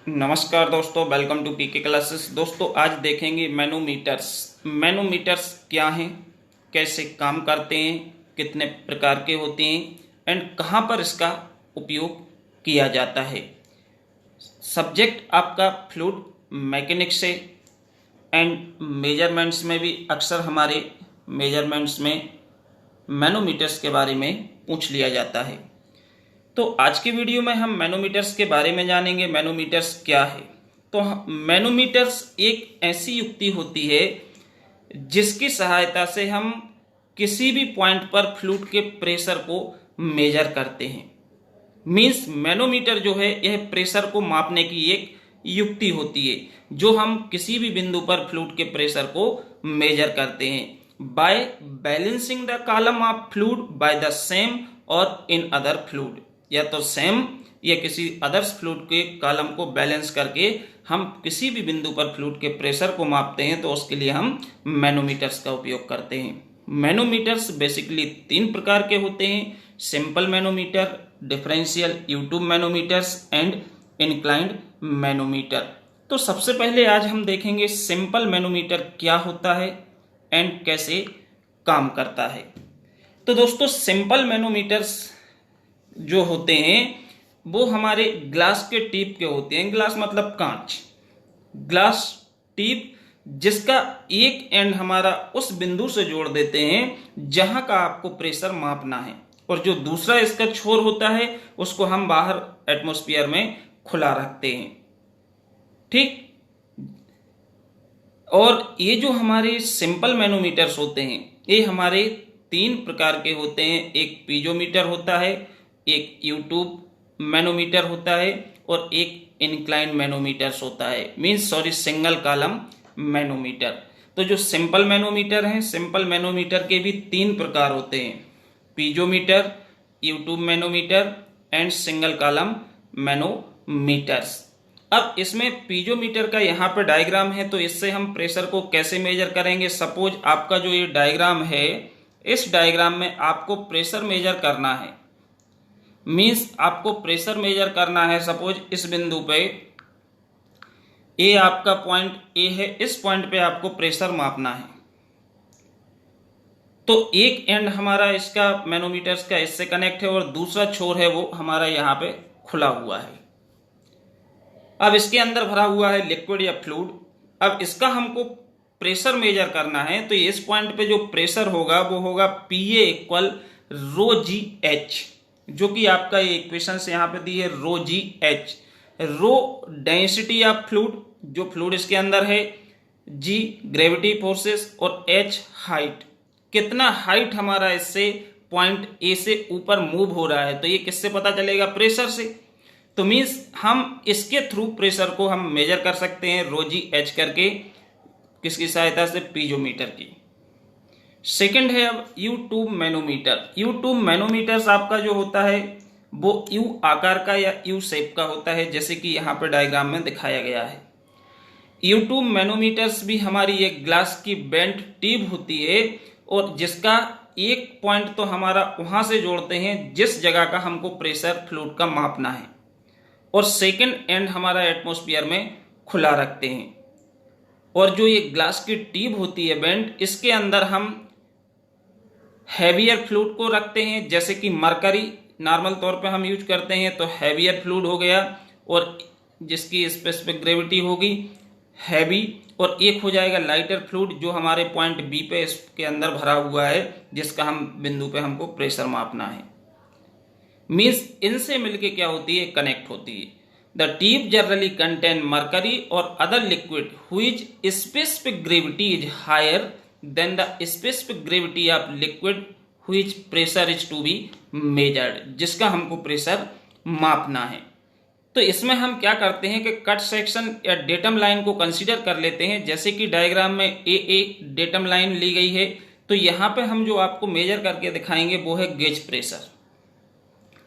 नमस्कार दोस्तों, welcome to PK classes. दोस्तों आज देखेंगे मैनोमीटर्स। मैनोमीटर्स क्या हैं, कैसे काम करते हैं, कितने प्रकार के होते हैं एंड कहाँ पर इसका उपयोग किया जाता है। सब्जेक्ट आपका फ्लूइड मैकेनिक्स है एंड मेजरमेंट्स में भी अक्सर हमारे मेजरमेंट्स में मैनोमीटर्स के बारे में पूछ लिया जाता है। तो आज की वीडियो में हम मैनोमीटर्स के बारे में जानेंगे। मैनोमीटर्स क्या है? तो मैनोमीटर्स एक ऐसी युक्ति होती है जिसकी सहायता से हम किसी भी पॉइंट पर फ्लूइड के प्रेशर को मेजर करते हैं। मीन्स मैनोमीटर जो है यह प्रेशर को मापने की एक युक्ति होती है जो हम किसी भी बिंदु पर फ्लूइड के प्रेशर को मेजर करते हैं by balancing the column of fluid by the same और इन अदर फ्लूइड, या तो सेम या किसी अदर्स फ्लूइड के कॉलम को बैलेंस करके हम किसी भी बिंदु पर फ्लूइड के प्रेशर को मापते हैं, तो उसके लिए हम मैनोमीटर्स का उपयोग करते हैं। मैनोमीटर्स बेसिकली तीन प्रकार के होते हैं: simple manometer, differential you tube manometers and inclined manometer. तो सबसे पहले आज हम देखेंगे सिंपल मैनोमीटर क्या होता है एंड कैसे काम करता है। तो दोस्तों सिंपल मैनोमीटर्स जो होते हैं वो हमारे ग्लास के टिप के होते हैं। ग्लास मतलब कांच, ग्लास टिप जिसका एक एंड हमारा उस बिंदु से जोड़ देते हैं जहां का आपको प्रेशर मापना है, और जो दूसरा इसका छोर होता है उसको हम बाहर एटमॉस्फेयर में खुला रखते हैं। ठीक। और ये जो हमारे सिंपल मैनोमीटर्स होते हैं ये हमारे तीन प्रकार के होते हैं। एक पीजोमीटर होता है, एक यू ट्यूब मैनोमीटर होता है और एक इंक्लाइन मैनोमीटर्स होता है, मीन्स सिंगल कॉलम मैनोमीटर। तो जो सिंपल मैनोमीटर हैं, सिंपल मैनोमीटर के भी तीन प्रकार होते हैं: piezometer, you tube manometer and single column manometers. अब इसमें पीजोमीटर का यहाँ पे डायग्राम है, तो इससे हम प्रेशर को कैसे मेजर करेंगे। सपोज आपका जो ये डायग्राम है, इस डायग्राम में आपको प्रेशर मेजर करना है। मीन्स आपको प्रेशर मेजर करना है। सपोज इस बिंदु पे ए आपका पॉइंट ए है, इस पॉइंट पे आपको प्रेशर मापना है। तो एक एंड हमारा इसका मैनोमीटर्स का इससे कनेक्ट है और दूसरा छोर है वो हमारा यहाँ पे खुला हुआ है। अब इसके अंदर भरा हुआ है लिक्विड या फ्लूइड। अब इसका हमको प्रेशर मेजर करना है, तो इस पॉइंट पे जो प्रेशर होगा वो होगा PA इक्वल रो जी एच, जो कि आपका ये इक्वेशन से यहाँ पे दी है rho G H. Rho density of fluid, जो फ्लूइड इसके अंदर है, जी ग्रेविटी फोर्सेस और एच हाइट, कितना हाइट हमारा इससे पॉइंट ए से ऊपर मूव हो रहा है। तो ये किससे पता चलेगा? प्रेशर से। तो मीन्स हम इसके थ्रू प्रेशर को हम मेजर कर सकते हैं रो जी एच करके, किसकी सहायता से? पीजोमीटर की। सेकंड है अब you tube manometer. You tube manometers आपका जो होता है वो यू आकार का या यू शेप का होता है, जैसे कि यहाँ पे डायग्राम में दिखाया गया है। यू ट्यूब मैनोमीटर्स भी हमारी एक ग्लास की बेंट ट्यूब होती है और जिसका एक पॉइंट तो हमारा वहां से जोड़ते हैं जिस जगह का हमको प्रेशर फ्लूइड का मापना है, और सेकेंड एंड हमारा एटमॉस्फेयर में खुला रखते हैं। और जो ये ग्लास की ट्यूब होती है बेंट, इसके अंदर हम हैवियर फ्लूइड को रखते हैं, जैसे कि मरकरी नॉर्मल तौर पे हम यूज करते हैं, तो हैवियर फ्लूइड हो गया, और जिसकी स्पेसिफिक ग्रेविटी होगी हैवी, और एक हो जाएगा लाइटर फ्लूइड जो हमारे पॉइंट बी पे इसके अंदर भरा हुआ है, जिसका हम बिंदु पे हमको प्रेशर मापना है। मीन्स इनसे मिलके क्या होती है? कनेक्ट होती है। The tube generally contain mercury or other liquid whose specific gravity is higher than the specific gravity of liquid which pressure is to be measured, जिसका हमको प्रेशर मापना है। तो इसमें हम क्या करते हैं कि कट सेक्शन या डेटम लाइन को कंसीडर कर लेते हैं, जैसे कि डायग्राम में ए डेटम लाइन ली गई है। तो यहाँ पे हम जो आपको मेजर करके दिखाएंगे वो है गेज प्रेशर।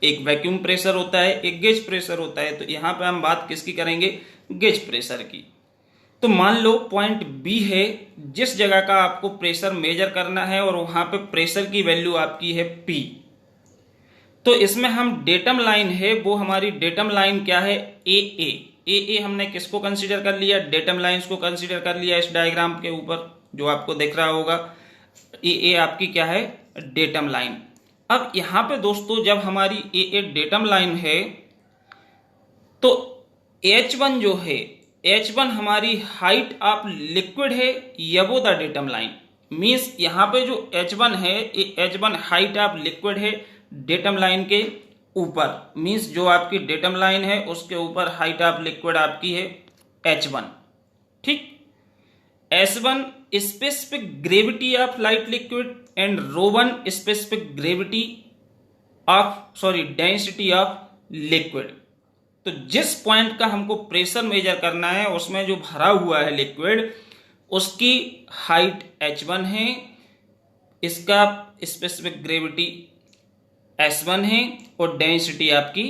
एक वैक्यूम प्रेशर होता है, एक गेज प्रेशर होता है। तो यहाँ पे हम बात किसकी करेंगे? गेज प्रेशर की। तो मान लो पॉइंट बी है, जिस जगह का आपको प्रेशर मेजर करना है, और वहां पे प्रेशर की वैल्यू आपकी है P। तो इसमें हम डेटम लाइन है, वो हमारी डेटम लाइन क्या है? ए। ए हमने किसको कंसीडर कर लिया, डेटम लाइंस को कंसीडर कर लिया इस डायग्राम के ऊपर जो आपको दिख रहा होगा। ए आपकी क्या है, डेटम लाइन। अब यहां पे दोस्तों जब हमारी ए डेटम लाइन है तो H1 जो है, H1 हमारी हाइट ऑफ लिक्विड है above the datum line. Means यहाँ पे जो H1 है ये H1 हाइट ऑफ लिक्विड है डेटम लाइन के ऊपर। मीन्स जो आपकी डेटम लाइन है उसके ऊपर हाइट ऑफ लिक्विड आपकी है H1। ठीक, S1 specific gravity of light liquid and ρ1 specific gravity of density of liquid. तो जिस पॉइंट का हमको प्रेशर मेजर करना है उसमें जो भरा हुआ है लिक्विड उसकी हाइट H1 है, इसका स्पेसिफिक ग्रेविटी S1 है और डेंसिटी आपकी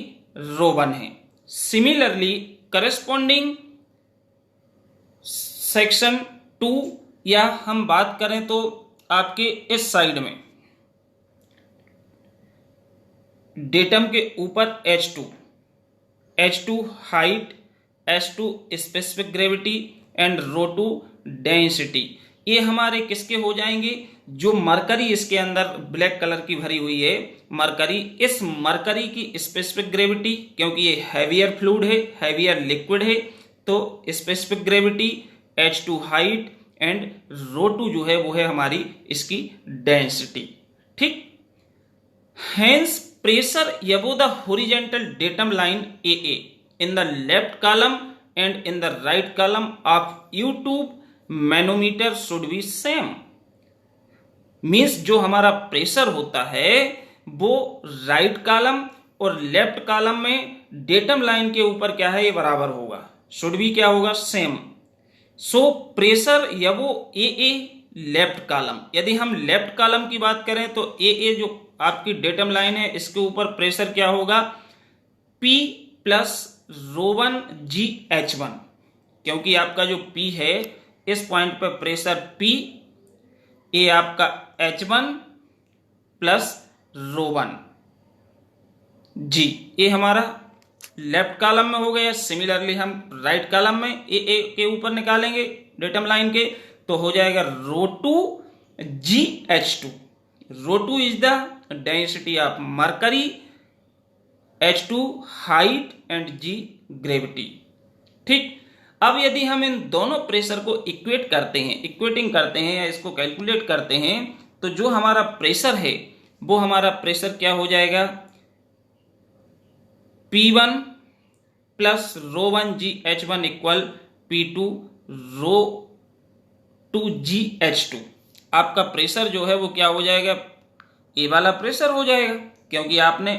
ρ1 है। सिमिलरली करस्पॉन्डिंग सेक्शन 2 या हम बात करें तो आपके इस साइड में डेटम के ऊपर H2 height, S2 specific gravity and ρ2 density. ये हमारे किसके हो जाएंगे, जो मरकरी इसके अंदर ब्लैक कलर की भरी हुई है मरकरी, इस मरकरी की स्पेसिफिक ग्रेविटी, क्योंकि ये हैवियर फ्लूइड है, हैवियर लिक्विड है, तो specific gravity H2 height and ρ2 जो है वो है हमारी इसकी डेंसिटी। ठीक, hence pressure above the horizontal datum line AA in the left column and in the right column of U-tube manometer should be same। Means जो हमारा प्रेशर होता है वो राइट कॉलम और लेफ्ट कॉलम में डेटम लाइन के ऊपर क्या है ये बराबर होगा, शुड भी क्या होगा, सेम। सो प्रेशर या वो AA लेफ्ट कॉलम, यदि हम लेफ्ट कॉलम की बात करें तो AA जो आपकी डेटम लाइन है इसके ऊपर प्रेशर क्या होगा, P प्लस ρ1 GH1, क्योंकि आपका जो P है इस पॉइंट पर प्रेशर P, ये आपका H1 प्लस ρ1 G, ये हमारा लेफ्ट कॉलम में हो गया। सिमिलरली हम राइट कॉलम में ए के ऊपर निकालेंगे डेटम लाइन के तो हो जाएगा ρ2 GH2। ρ2 is the density of mercury, H2 height and G gravity. ठीक, अब यदि हम इन दोनों प्रेशर को इक्वेटिंग करते हैं या इसको कैलकुलेट करते हैं तो जो हमारा प्रेशर है वो हमारा प्रेशर क्या हो जाएगा, P1 plus ρ1 GH1 equal P2 ρ2 GH2। आपका प्रेशर जो है वो क्या हो जाएगा, ए वाला प्रेशर हो जाएगा, क्योंकि आपने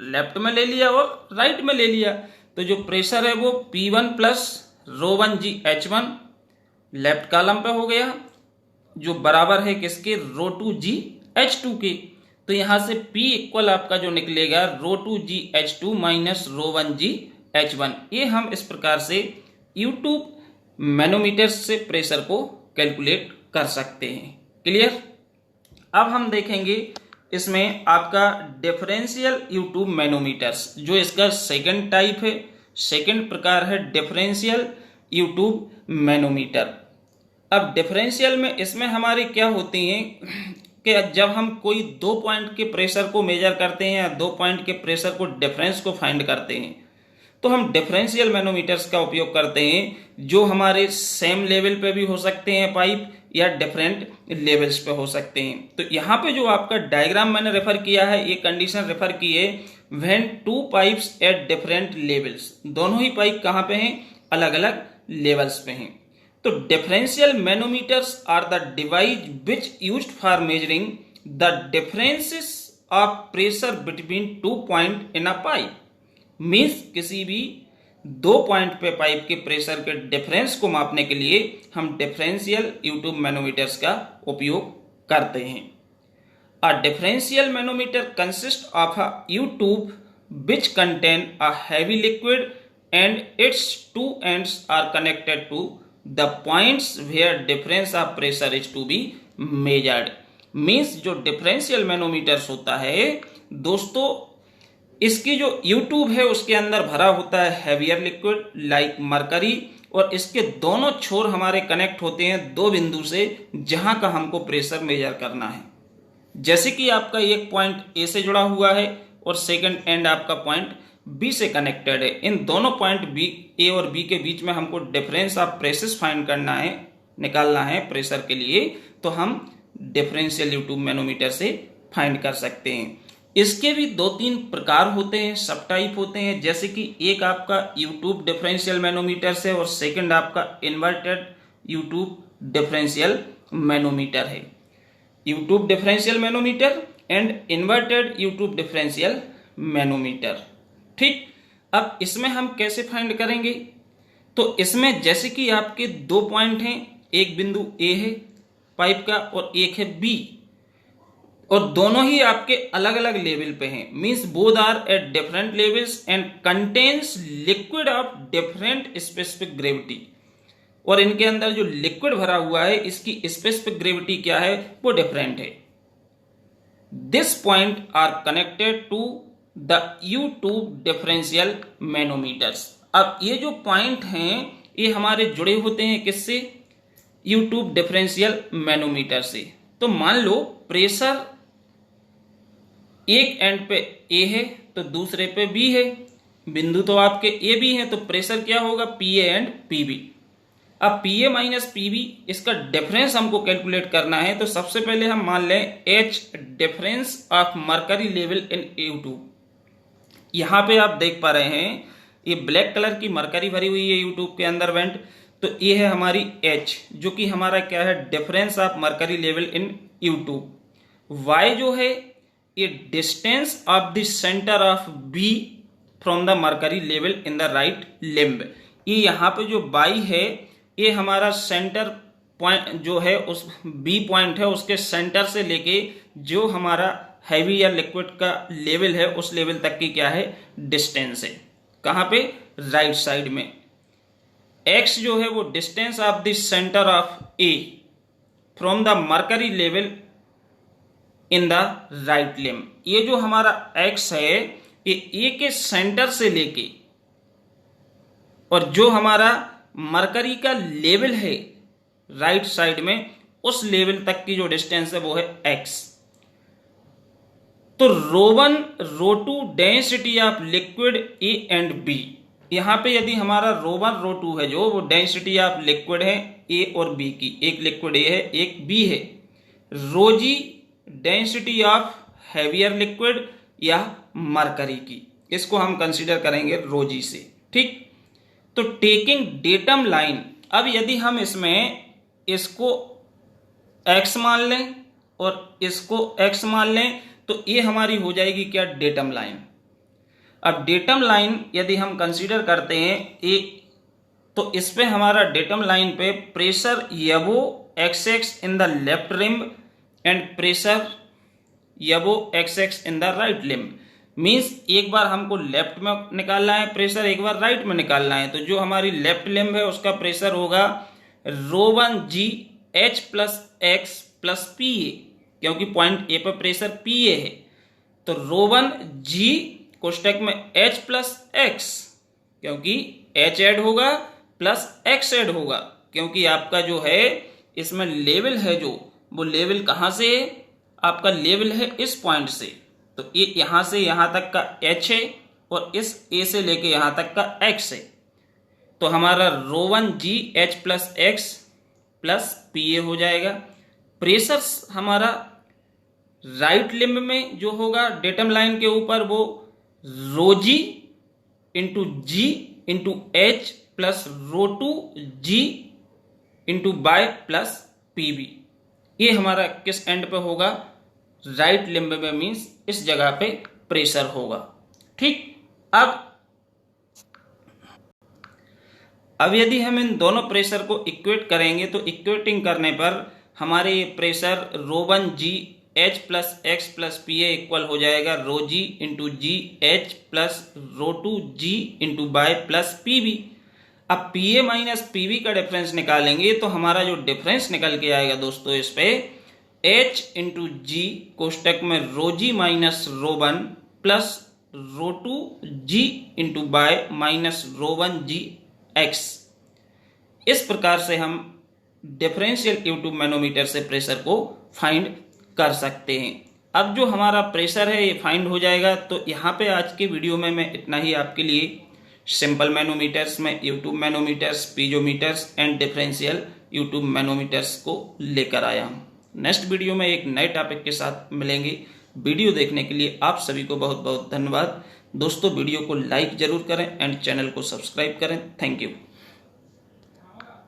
लेफ्ट में ले लिया और राइट में ले लिया। तो जो प्रेशर है वो P1 plus ρ1 GH1 left column पे हो गया, जो बराबर है किसके, ρ2 GH2 के। तो यहां से P इक्वल आपका जो निकलेगा ρ2 GH2 माइनस ρ1 GH1। ये हम इस प्रकार से यूट्यूब मैनोमीटर से प्रेशर को कैलकुलेट कर सकते हैं। क्लियर। अब हम देखेंगे इसमें आपका डिफरेंशियल यूट्यूब मैनोमीटर्स, जो इसका सेकंड टाइप है, सेकंड प्रकार है डिफरेंशियल यूट्यूब मैनोमीटर। अब डिफरेंशियल में इसमें हमारे क्या होती हैं कि जब हम कोई 2 पॉइंट के प्रेशर को मेजर करते हैं या 2 पॉइंट के प्रेशर को डिफरेंस को फाइंड करते हैं तो हम डिफरेंशियल मैनोमीटर्स का उपयोग करते हैं, जो हमारे सेम लेवल पे भी हो सकते हैं पाइप या डिफरेंट लेवल्स पे हो सकते हैं। तो यहाँ पे जो आपका डायग्राम मैंने रेफर किया है, ये कंडीशन रेफर की है when 2 pipes eight different levels, दोनों ही पाइप कहाँ पे हैं, अलग अलग लेवल्स पे हैं। तो differential manometers are the device which used for measuring the differences of pressure between 2 point in a pipe. Means किसी भी 2 पॉइंट पे पाइप के प्रेशर के डिफरेंस को मापने के लिए हम डिफरेंशियल यूट्यूब मैनोमीटर्स का उपयोग करते हैं। A differential manometer consist of a U tube which contain a heavy liquid and its 2 ends are connected to the points where difference of pressure is to be measured. Means जो differential manometers होता है दोस्तों, इसकी जो you tube है उसके अंदर भरा होता है हैवियर लिक्विड लाइक मरकरी, और इसके दोनों छोर हमारे कनेक्ट होते हैं दो बिंदु से जहां का हमको प्रेशर मेजर करना है। जैसे कि आपका एक पॉइंट ए से जुड़ा हुआ है और सेकंड एंड आपका पॉइंट बी से कनेक्टेड है। इन दोनों पॉइंट बी, ए और बी के बीच में हमको डिफरेंस ऑफ प्रेशर फाइंड करना है, निकालना है प्रेशर के लिए, तो हम डिफरेंशियल यू ट्यूब मैनोमीटर से फाइंड कर सकते हैं। इसके भी दो तीन प्रकार होते हैं, सब टाइप होते हैं, जैसे कि एक आपका यू ट्यूब डिफरेंशियल मैनोमीटर से और सेकंड आपका inverted U tube differential manometer है। U tube differential manometer and inverted U tube differential manometer. ठीक, अब इसमें हम कैसे फाइंड करेंगे? तो इसमें जैसे कि आपके दो पॉइंट हैं, एक बिंदु ए है पाइप का और एक है बी, और दोनों ही आपके अलग अलग लेवल पे हैं, means both are at different levels and contains liquid of different specific gravity. और इनके अंदर जो लिक्विड भरा हुआ है इसकी स्पेसिफिक ग्रेविटी क्या है, वो डिफरेंट है। This point are connected to the U tube differential manometers. अब ये जो पॉइंट हैं ये हमारे जुड़े होते हैं किससे? यू ट्यूब डिफरेंशियल मैनोमीटर से। तो मान लो प्रेशर एक एंड पे ए है तो दूसरे पे बी है, बिंदु तो आपके ए बी है, तो प्रेशर क्या होगा? P A and P B. अब P A minus P B, इसका डिफरेंस हमको कैलकुलेट करना है, तो सबसे पहले हम मान लें H difference of mercury level in U tube. यहां पे आप देख पा रहे हैं ये ब्लैक कलर की मरकरी भरी हुई है यू ट्यूब के अंदर वेंट, तो ये है हमारी एच, जो कि हमारा क्या है? Difference of mercury level in U tube. Y जो है ये distance of the centre of B from the mercury level in the right limb. ये यहाँ पे जो बाई है ये हमारा सेंटर पॉइंट जो है उस बी पॉइंट है उसके सेंटर से लेके जो हमारा हैवी या लिक्विड का लेवल है उस लेवल तक की क्या है? डिस्टेंस है। कहाँ पे? राइट साइड में। एक्स जो है वो distance of the centre of A from the mercury level in the right limb. ये जो हमारा एक्स है ये ए के सेंटर से लेके और जो हमारा मरकरी का लेवल है राइट साइड में उस लेवल तक की जो डिस्टेंस है वो है एक्स। तो rho one rho two density of liquid A and B, यहां पे यदि हमारा रो1 रो2 है जो वो डेंसिटी ऑफ लिक्विड है ए और बी की, एक लिक्विड ए है एक बी है। रोजी डेंसिटी ऑफ हैवियर लिक्विड या मरकरी की, इसको हम कंसीडर करेंगे रोजी से। ठीक, तो टेकिंग डेटम लाइन, अब यदि हम इसमें इसको x मान लें और इसको x मान लें तो ये हमारी हो जाएगी क्या? Datum line. अब डेटम लाइन यदि हम कंसीडर करते हैं ए, तो इस पे हमारा डेटम लाइन पे pressure above xx in the left limb and pressure above xx in the right limb. Means एक बार हमको लेफ्ट में निकालना है प्रेशर, एक बार राइट में निकालना है। तो जो हमारी लेफ्ट लिम्ब है उसका प्रेशर होगा rho one G H plus X plus P A, क्योंकि पॉइंट ए पर प्रेशर पी ए है। तो रो1 जी कोष्टक में एच प्लस एक्स, क्योंकि एच ऐड होगा प्लस एक्स ऐड होगा, क्योंकि आपका जो है इसमें लेवल है जो वो लेवल कहां से है? आपका लेवल है इस पॉइंट से, तो ये यहां से यहां तक का h है और इस a से लेके यहां तक का x है। तो हमारा rho one G H plus X plus P A हो जाएगा। प्रेशर हमारा राइट लिम्ब में जो होगा डेटम लाइन के ऊपर वो रोजी into G into H plus rho two G into by plus P B. ये हमारा किस एंड पे होगा? राइट लिम्ब में, मीन्स इस जगह पे प्रेशर होगा। ठीक, अब यदि हम इन दोनों प्रेशर को इक्वेट करेंगे तो इक्वेटिंग करने पर हमारे ये pressure rho one G H plus X plus P A equal हो जाएगा rho G into G H plus rho two G into by plus P B. अब P A minus P B का डिफरेंस निकालेंगे तो हमारा जो डिफरेंस निकल के आएगा दोस्तों इस पे एच इंटू जी कोष्टक में rho G minus rho one plus rho two G into by minus rho one G X. इस प्रकार से हम डिफरेंशियल ट्यूब मैनोमीटर से प्रेशर को फाइंड कर सकते हैं। अब जो हमारा प्रेशर है ये फाइंड हो जाएगा। तो यहाँ पे आज के वीडियो में मैं इतना ही आपके लिए सिंपल मैनोमीटर्स में U tube manometers, piezometers and differential U tube manometers को लेकर आया हूँ। नेक्स्ट वीडियो में एक नए टॉपिक के साथ मिलेंगे। वीडियो देखने के लिए आप सभी को बहुत बहुत धन्यवाद। दोस्तों वीडियो को लाइक जरूर करें एंड चैनल को सब्सक्राइब करें। Thank you.